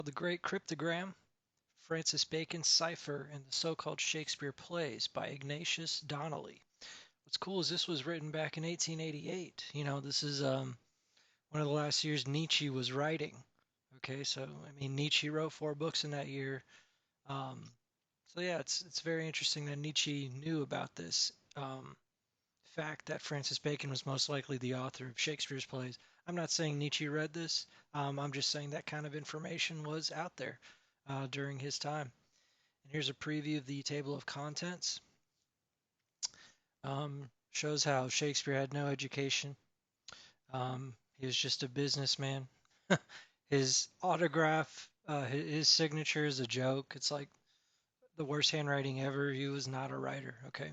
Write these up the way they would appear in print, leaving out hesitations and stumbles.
The Great Cryptogram, Francis Bacon's Cipher, and the so-called Shakespeare plays by Ignatius Donnelly. What's cool is this was written back in 1888. This is one of the last years Nietzsche was writing. Okay, so I mean Nietzsche wrote 4 books in that year. Um, so yeah, it's very interesting that Nietzsche knew about this fact that Francis Bacon was most likely the author of Shakespeare's plays. I'm not saying Nietzsche read this. I'm just saying that kind of information was out there during his time. And here's a preview of the table of contents. Shows how Shakespeare had no education. He was just a businessman. His autograph, his signature is a joke. It's like the worst handwriting ever. He was not a writer. Okay.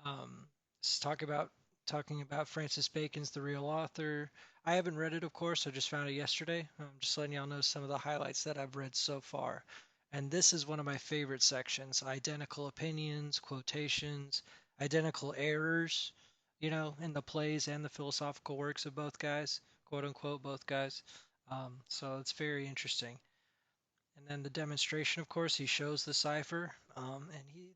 Let's talking about Francis Bacon's The Real Author. I haven't read it, of course. I just found it yesterday. I'm just letting y'all know some of the highlights that I've read so far. And this is one of my favorite sections: identical opinions, quotations, identical errors, in the plays and the philosophical works of both guys, quote unquote, both guys. So it's very interesting. And then the demonstration, of course, he shows the cipher. And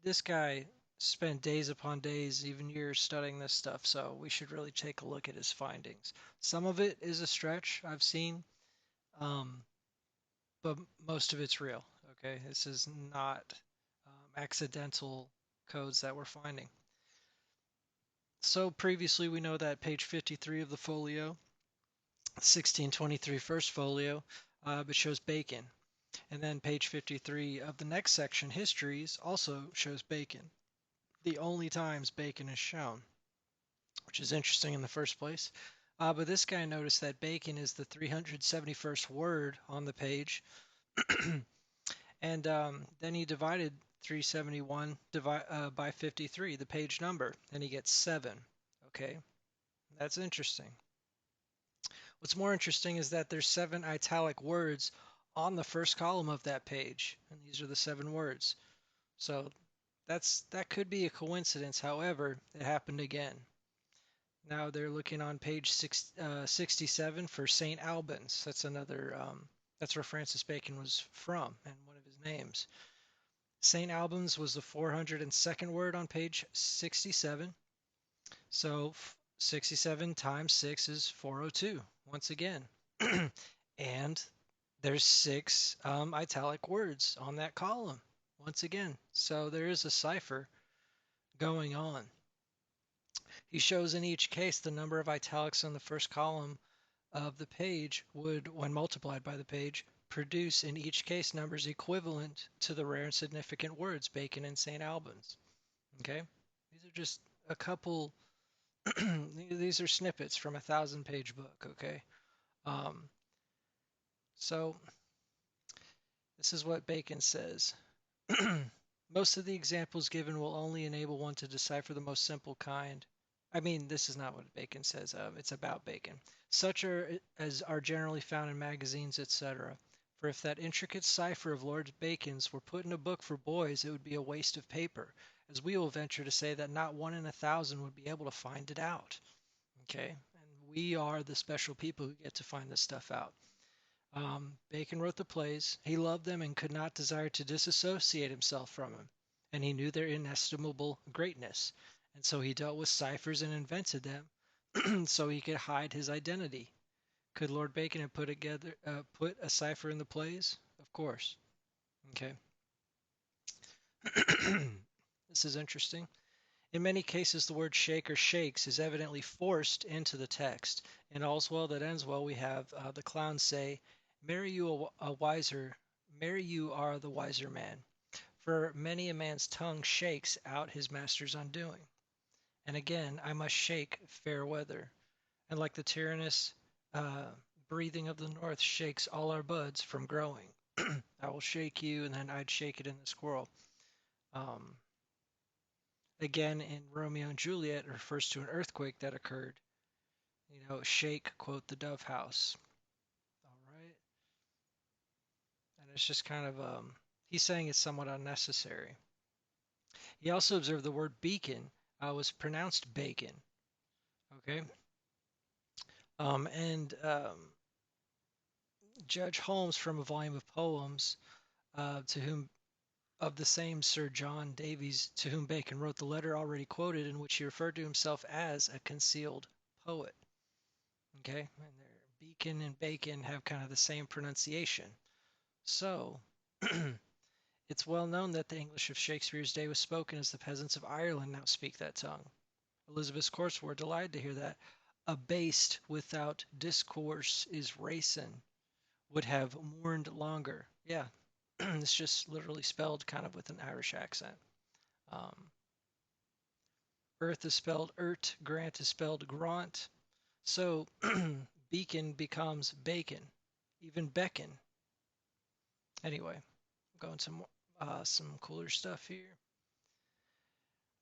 this guy spent days upon days, even years studying this stuff. So we should really take a look at his findings. Some of it is a stretch I've seen, um, but most of it's real. Okay, this is not accidental codes that we're finding. So previously, we know that page 53 of the folio, 1623 first folio, it shows Bacon. And then page 53 of the next section, Histories, also shows Bacon. The only times Bacon is shown, which is interesting in the first place. But this guy noticed that Bacon is the 371st word on the page. And then he divided 371 by 53, the page number, and he gets 7. Okay, that's interesting. What's more interesting is that there's 7 italic words on the first column of that page, and these are the 7 words. So that could be a coincidence. However, it happened again. Now they're looking on page 67 for St. Albans. That's where Francis Bacon was from and one of his names. St. Albans was the 402nd word on page 67. So 67 times 6 is 402 once again. And there's 6 italic words on that column once again. So there is a cipher going on. He shows in each case the number of italics on the first column of the page would, when multiplied by the page, produce in each case numbers equivalent to the rare and significant words Bacon and St. Albans. Okay? These are just a couple, these are snippets from a 1,000-page book. Okay? Um, so this is what Bacon says. Most of the examples given will only enable one to decipher the most simple kind. I mean, this is not what Bacon says. It's about Bacon. Such as are generally found in magazines, etc. For if that intricate cipher of Lord Bacon's were put in a book for boys, it would be a waste of paper, as we will venture to say that not 1 in 1,000 would be able to find it out. Okay, and we are the special people who get to find this stuff out. Bacon wrote the plays. He loved them and could not desire to disassociate himself from them, and he knew their inestimable greatness, and so he dealt with ciphers and invented them so he could hide his identity. Could Lord Bacon have put a cipher in the plays? Of course. Okay. This is interesting. In many cases, the word shake or shakes is evidently forced into the text. In All's Well That Ends Well, we have the clowns say, "Marry you a wiser, marry you are the wiser man. For many a man's tongue shakes out his master's undoing. And again, I must shake fair weather. And like the tyrannous breathing of the north shakes all our buds from growing. I will shake you, and then I'd shake it in the squirrel." Um, Again, in Romeo and Juliet, it refers to an earthquake that occurred. Shake, quote, the dove house. All right. And it's just kind of, he's saying it's somewhat unnecessary. He also observed the word beacon was pronounced bacon. Okay. And Judge Holmes, from a volume of poems, to whom of the same Sir John Davies, to whom Bacon wrote the letter already quoted, in which he referred to himself as a concealed poet. Okay, and Beacon and Bacon have kind of the same pronunciation. So, it's well known that the English of Shakespeare's day was spoken as the peasants of Ireland now speak that tongue. Elizabeth's courts were delighted to hear that. Abased without discourse is racin, would have mourned longer. Yeah, it's just literally spelled kind of with an Irish accent. Um, Earth is spelled ert, Grant is spelled grant. So beacon becomes bacon, even beckon. Anyway, going some cooler stuff here.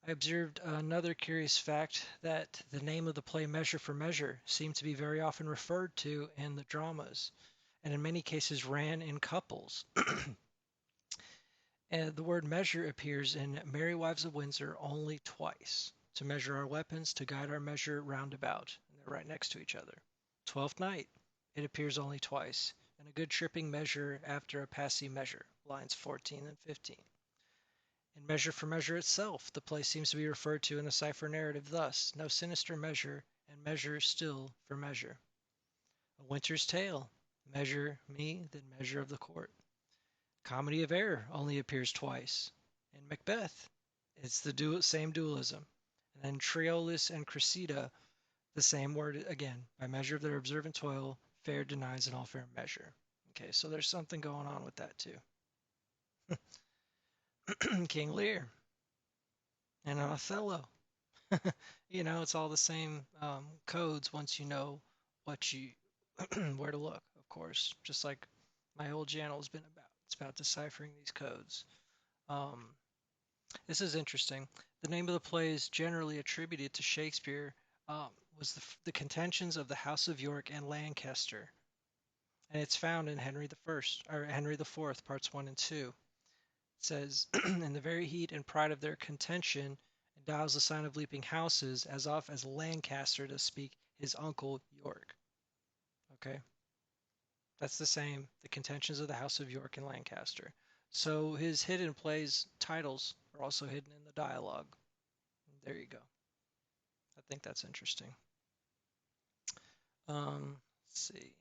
I observed another curious fact that the name of the play Measure for Measure seemed to be very often referred to in the dramas, and in many cases ran in couples. And the word measure appears in Merry Wives of Windsor only twice. To measure our weapons, to guide our measure roundabout. And they're right next to each other. Twelfth Night, it appears only twice. And a good tripping measure after a passy measure, lines 14 and 15. In Measure for Measure itself, the play seems to be referred to in the Cipher narrative thus: no sinister measure, and measure still for measure. A Winter's Tale, measure me, then measure of the court. Comedy of Error only appears twice. In Macbeth, it's the same dualism. And then Triolis and Cressida, the same word again. By measure of their observant toil, fair denies in all fair measure. Okay, so there's something going on with that too. King Lear and Othello. It's all the same codes once you know what you where to look, of course. Just like my whole channel has been about. It's about deciphering these codes. Um, This is interesting. The name of the play is generally attributed to Shakespeare, was the contentions of the House of York and Lancaster, and it's found in Henry the First or Henry the Fourth, parts 1 and 2. It says, "In the very heat and pride of their contention, and dials the sign of leaping houses, as oft as Lancaster does speak his uncle York." Okay, that's the same. The contentions of the House of York and Lancaster. So his hidden plays titles are also hidden in the dialogue. There you go. I think that's interesting. Let's see.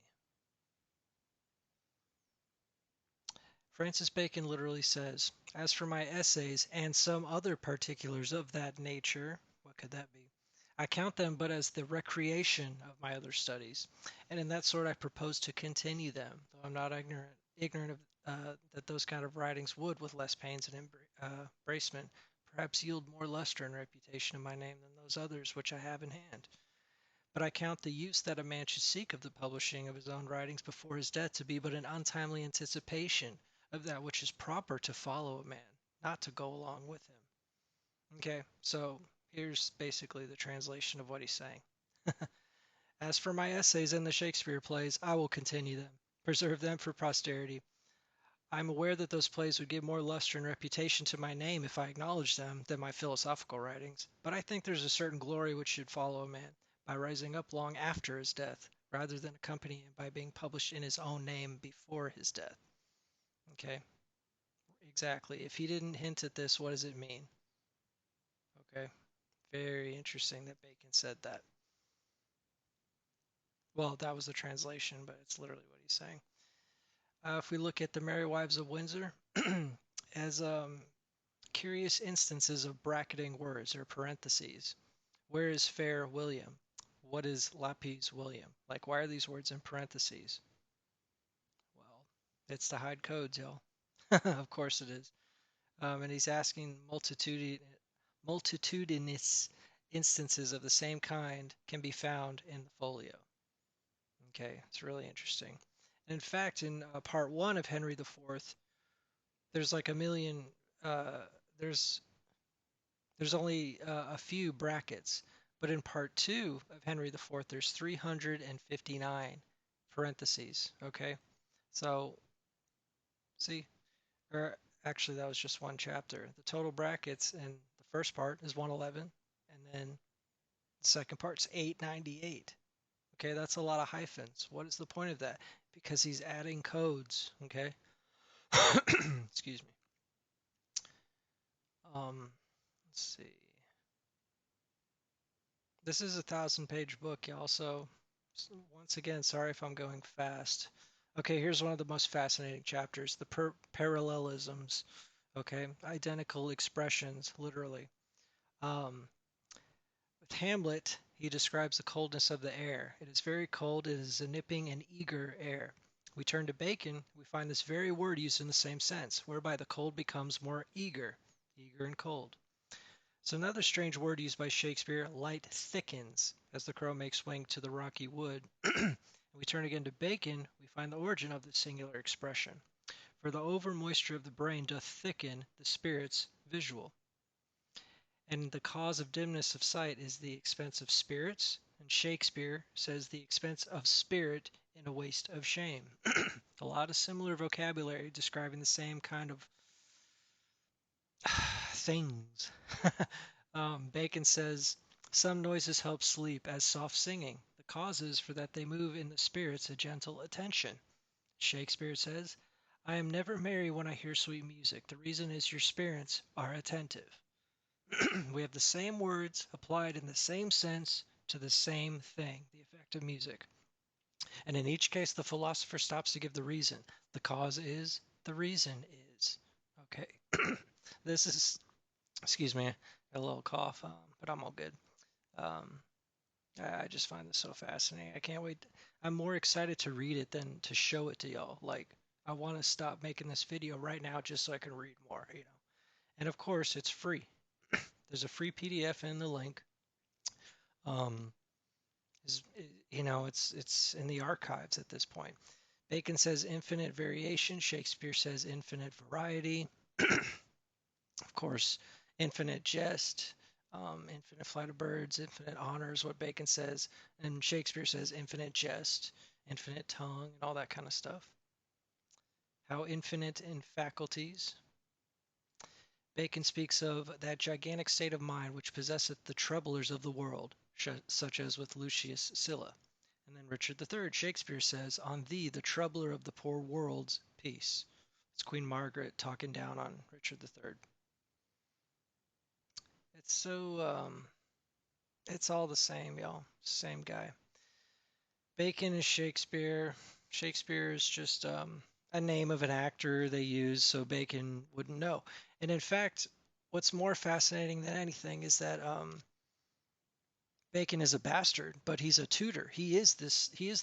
Francis Bacon literally says, "As for my essays and some other particulars of that nature," what could that be? "I count them but as the recreation of my other studies, and in that sort I propose to continue them, though I'm not ignorant of that those kind of writings would, with less pains and embracement, perhaps yield more lustre and reputation in my name than those others which I have in hand. But I count the use that a man should seek of the publishing of his own writings before his death to be but an untimely anticipation of that which is proper to follow a man, not to go along with him." Okay, so here's basically the translation of what he's saying. "As for my essays and the Shakespeare plays, I will continue them, preserve them for posterity. I am aware that those plays would give more lustre and reputation to my name if I acknowledged them than my philosophical writings, but I think there's a certain glory which should follow a man by rising up long after his death, rather than accompany him by being published in his own name before his death." Okay, exactly. If he didn't hint at this, what does it mean? Okay, very interesting that Bacon said that. Well, that was the translation, but it's literally what he's saying. If we look at the Merry Wives of Windsor, as curious instances of bracketing words or parentheses. Where is fair William? What is lapis William? Like, why are these words in parentheses? Well, it's to hide codes, y'all. Of course it is. And he's asking multitudinous instances of the same kind can be found in the folio. Okay, it's really interesting. And in fact, in part 1 of Henry the Fourth, there's like a million. There's only a few brackets, but in part 2 of Henry the Fourth, there's 359 parentheses. Okay, so see, or actually that was just one chapter. The total brackets in the first part is 111, and then the second part's 898. Okay, that's a lot of hyphens. What is the point of that? because he's adding codes. Okay. Excuse me. Let's see. This is a 1,000-page book, y'all. So once again, sorry if I'm going fast. Okay, here's one of the most fascinating chapters: the parallelisms. Okay, identical expressions, literally. Um, with Hamlet, he describes the coldness of the air. It is very cold. It is a nipping and eager air. We turn to Bacon. We find this very word used in the same sense, whereby the cold becomes more eager, eager and cold. So another strange word used by Shakespeare, light thickens, as the crow makes wing to the rocky wood. We turn again to Bacon, we find the origin of this singular expression. For the over moisture of the brain doth thicken the spirits visual. And the cause of dimness of sight is the expense of spirits. And Shakespeare says the expense of spirit in a waste of shame. A lot of similar vocabulary describing the same kind of things. Bacon says, some noises help sleep as soft singing. The causes for that they move in the spirits a gentle attention. Shakespeare says, I am never merry when I hear sweet music. The reason is your spirits are attentive. We have the same words applied in the same sense to the same thing, the effect of music. And in each case, the philosopher stops to give the reason. The cause is, the reason is. Okay. This is, excuse me, a little cough, but I'm all good. Um, I just find this so fascinating. I can't wait. I'm more excited to read it than to show it to y'all. Like, I want to stop making this video right now just so I can read more, you know. And of course, it's free. There's a free PDF in the link. Um, it's in the archives at this point. Bacon says infinite variation. Shakespeare says infinite variety. Of course, infinite jest, infinite flight of birds, infinite honor is what Bacon says, and Shakespeare says infinite jest, infinite tongue, and all that kind of stuff. How infinite in faculties. Bacon speaks of that gigantic state of mind which possesseth the troublers of the world, such as with Lucius Sylla. And then Richard III, Shakespeare says, on thee, the troubler of the poor world's peace. It's Queen Margaret talking down on Richard III. It's so, it's all the same, y'all. Same guy. Bacon is Shakespeare. Shakespeare is just a name of an actor they use so Bacon wouldn't know. And in fact, what's more fascinating than anything is that Bacon is a bastard, but he's a Tudor. He is the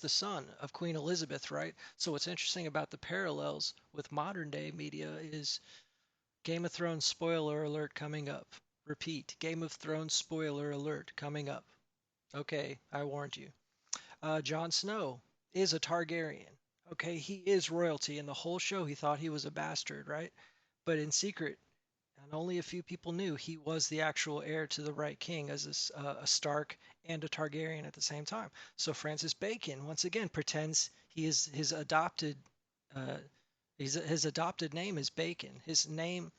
son of Queen Elizabeth, right? So what's interesting about the parallels with modern day media is Game of Thrones spoiler alert coming up. Repeat, Game of Thrones spoiler alert coming up. Okay, I warned you. Jon Snow is a Targaryen. Okay, he is royalty. In the whole show, he thought he was a bastard, right? But in secret, and only a few people knew, he was the actual heir to the right king as a Stark and a Targaryen at the same time. So Francis Bacon, once again, pretends he is his adopted. Uh, his adopted name is Bacon. His name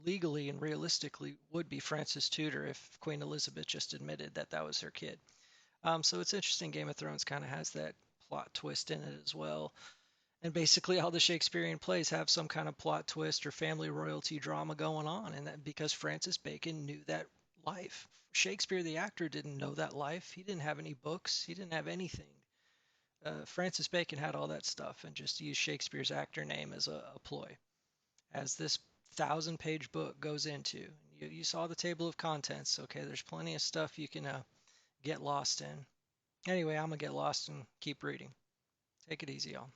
legally and realistically would be Francis Tudor if Queen Elizabeth just admitted that that was her kid. So it's interesting. Game of Thrones kind of has that plot twist in it as well. And basically, all the Shakespearean plays have some kind of plot twist or family royalty drama going on, and that because Francis Bacon knew that life. Shakespeare, the actor, didn't know that life. He didn't have any books. He didn't have anything. Francis Bacon had all that stuff and just used Shakespeare's actor name as a ploy. As this 1,000-page book goes into, you saw the table of contents. Okay, there's plenty of stuff you can get lost in. Anyway, I'm going to get lost and keep reading. Take it easy, y'all.